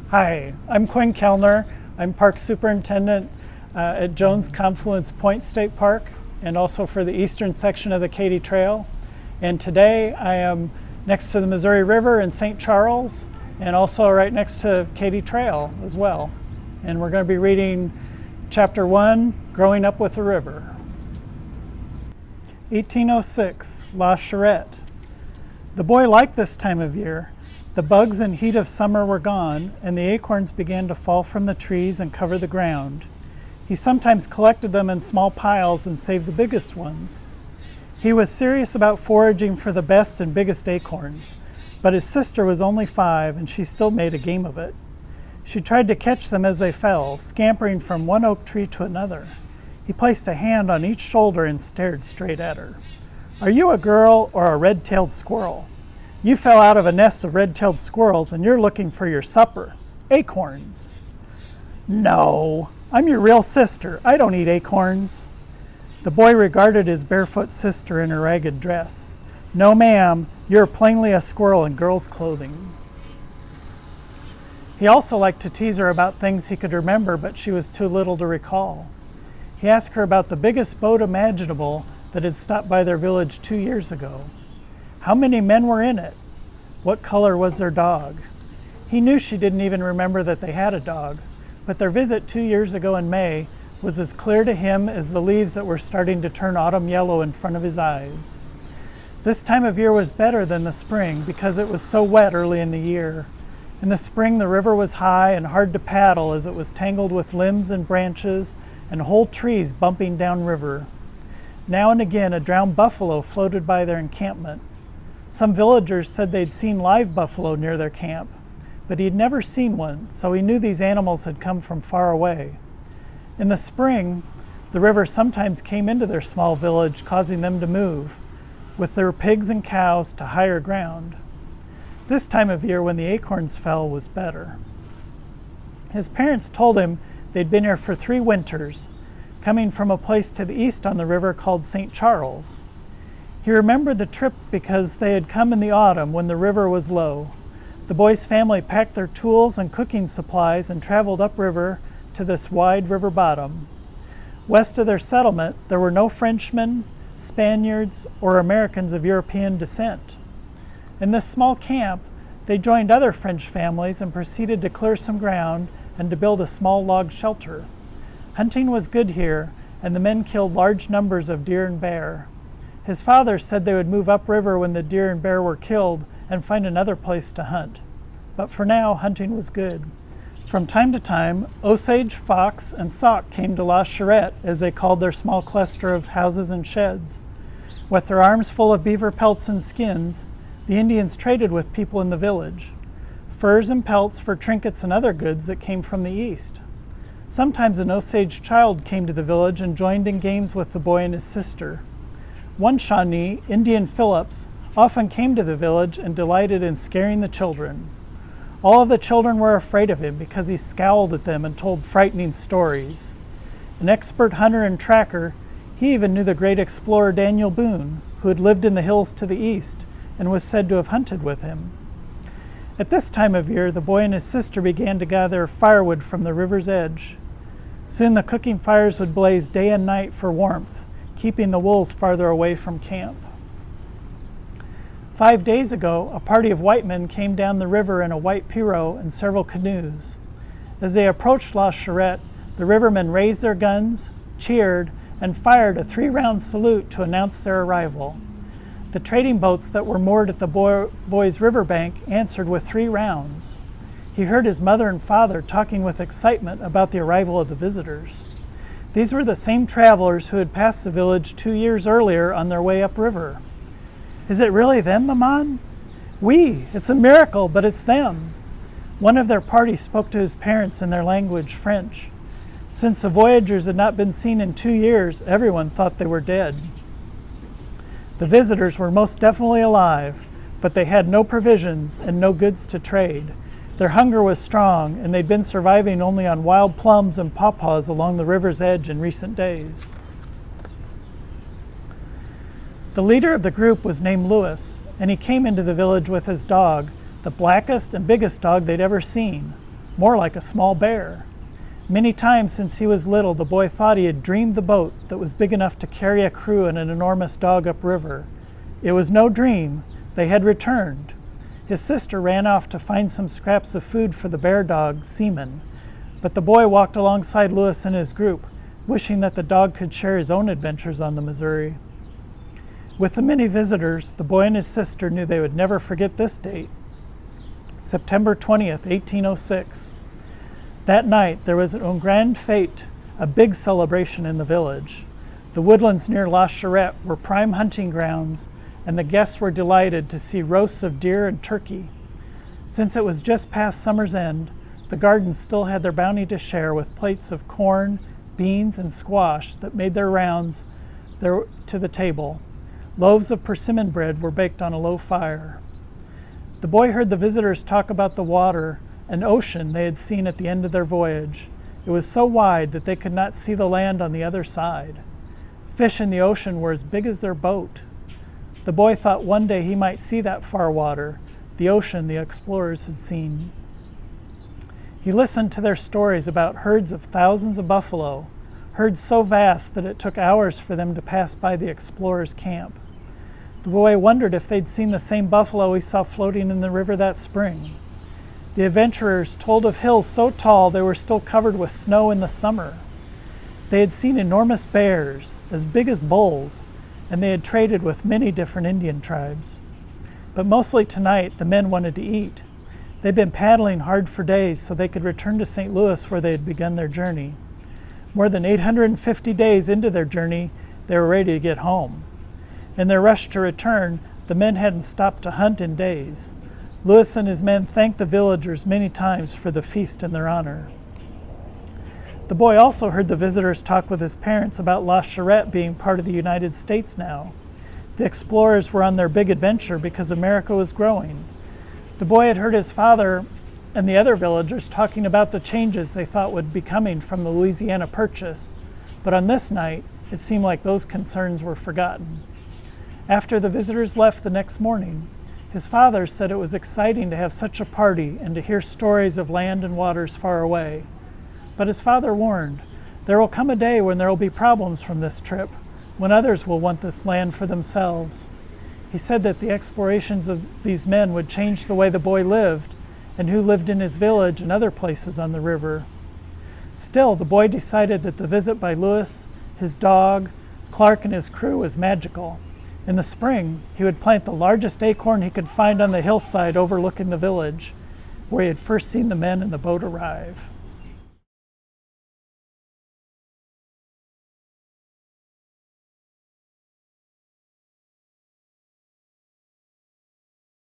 Hi, I'm Quinn Kellner. I'm Park Superintendent at Jones Confluence Point State Park and also for the eastern section of the Katy Trail. And today I am next to the Missouri River in St. Charles and also right next to Katy Trail as well. And we're going to be reading Chapter 1, Growing Up with the River. 1806, La Charrette. The boy liked this time of year. The bugs and heat of summer were gone, and the acorns began to fall from the trees and cover the ground. He sometimes collected them in small piles and saved the biggest ones. He was serious about foraging for the best and biggest acorns, but his sister was only 5, and she still made a game of it. She tried to catch them as they fell, scampering from one oak tree to another. He placed a hand on each shoulder and stared straight at her. "Are you a girl or a red-tailed squirrel? You fell out of a nest of red-tailed squirrels and you're looking for your supper, acorns." "No, I'm your real sister. I don't eat acorns." The boy regarded his barefoot sister in her ragged dress. "No, ma'am, you're plainly a squirrel in girl's clothing." He also liked to tease her about things he could remember, but she was too little to recall. He asked her about the biggest boat imaginable that had stopped by their village 2 years ago. How many men were in it? What color was their dog? He knew she didn't even remember that they had a dog, but their visit 2 years ago in May was as clear to him as the leaves that were starting to turn autumn yellow in front of his eyes. This time of year was better than the spring because it was so wet early in the year. In the spring, the river was high and hard to paddle as it was tangled with limbs and branches and whole trees bumping downriver. Now and again, a drowned buffalo floated by their encampment. Some villagers said they'd seen live buffalo near their camp, but he'd never seen one, so he knew these animals had come from far away. In the spring, the river sometimes came into their small village, causing them to move, with their pigs and cows, to higher ground. This time of year, when the acorns fell, was better. His parents told him they'd been here for 3 winters, coming from a place to the east on the river called St. Charles. He remembered the trip because they had come in the autumn when the river was low. The boy's family packed their tools and cooking supplies and traveled upriver to this wide river bottom. West of their settlement, there were no Frenchmen, Spaniards, or Americans of European descent. In this small camp, they joined other French families and proceeded to clear some ground and to build a small log shelter. Hunting was good here, and the men killed large numbers of deer and bear. His father said they would move upriver when the deer and bear were killed and find another place to hunt. But for now, hunting was good. From time to time, Osage, Fox, and Sauk came to La Charrette, as they called their small cluster of houses and sheds. With their arms full of beaver pelts and skins, the Indians traded with people in the village. Furs and pelts for trinkets and other goods that came from the east. Sometimes an Osage child came to the village and joined in games with the boy and his sister. One Shawnee, Indian Phillips, often came to the village and delighted in scaring the children. All of the children were afraid of him because he scowled at them and told frightening stories. An expert hunter and tracker, he even knew the great explorer Daniel Boone, who had lived in the hills to the east and was said to have hunted with him. At this time of year, the boy and his sister began to gather firewood from the river's edge. Soon the cooking fires would blaze day and night for warmth, keeping the wolves farther away from camp. 5 days ago, a party of white men came down the river in a white pirogue and several canoes. As they approached La Charrette, the rivermen raised their guns, cheered, and fired a 3-round salute to announce their arrival. The trading boats that were moored at the boy's riverbank answered with 3 rounds. He heard his mother and father talking with excitement about the arrival of the visitors. These were the same travelers who had passed the village 2 years earlier on their way upriver. "Is it really them, Maman?" "Oui, it's a miracle, but it's them." One of their party spoke to his parents in their language, French. Since the voyagers had not been seen in 2 years, everyone thought they were dead. The visitors were most definitely alive, but they had no provisions and no goods to trade. Their hunger was strong, and they'd been surviving only on wild plums and pawpaws along the river's edge in recent days. The leader of the group was named Louis, and he came into the village with his dog, the blackest and biggest dog they'd ever seen. more like a small bear. Many times since he was little, the boy thought he had dreamed the boat that was big enough to carry a crew and an enormous dog upriver. It was no dream. They had returned. His sister ran off to find some scraps of food for the bear dog, Seaman, but the boy walked alongside Lewis and his group, wishing that the dog could share his own adventures on the Missouri. With the many visitors, the boy and his sister knew they would never forget this date, September 20th, 1806. That night, there was un grand fête, a big celebration in the village. The woodlands near La Charrette were prime hunting grounds, and the guests were delighted to see roasts of deer and turkey. Since it was just past summer's end, the gardens still had their bounty to share with plates of corn, beans, and squash that made their rounds to the table. Loaves of persimmon bread were baked on a low fire. The boy heard the visitors talk about the water, an ocean they had seen at the end of their voyage. It was so wide that they could not see the land on the other side. Fish in the ocean were as big as their boat. The boy thought one day he might see that far water, the ocean the explorers had seen. He listened to their stories about herds of thousands of buffalo, herds so vast that it took hours for them to pass by the explorers' camp. The boy wondered if they'd seen the same buffalo he saw floating in the river that spring. The adventurers told of hills so tall they were still covered with snow in the summer. They had seen enormous bears, as big as bulls, and they had traded with many different Indian tribes. But mostly tonight, the men wanted to eat. They'd been paddling hard for days so they could return to St. Louis where they had begun their journey. More than 850 days into their journey, they were ready to get home. In their rush to return, the men hadn't stopped to hunt in days. Lewis and his men thanked the villagers many times for the feast in their honor. The boy also heard the visitors talk with his parents about La Charrette being part of the United States now. The explorers were on their big adventure because America was growing. The boy had heard his father and the other villagers talking about the changes they thought would be coming from the Louisiana Purchase, but on this night, it seemed like those concerns were forgotten. After the visitors left the next morning, his father said it was exciting to have such a party and to hear stories of land and waters far away. But his father warned, there will come a day when there will be problems from this trip, when others will want this land for themselves. He said that the explorations of these men would change the way the boy lived, and who lived in his village and other places on the river. Still, the boy decided that the visit by Lewis, his dog, Clark, and his crew was magical. In the spring, he would plant the largest acorn he could find on the hillside overlooking the village, where he had first seen the men in the boat arrive.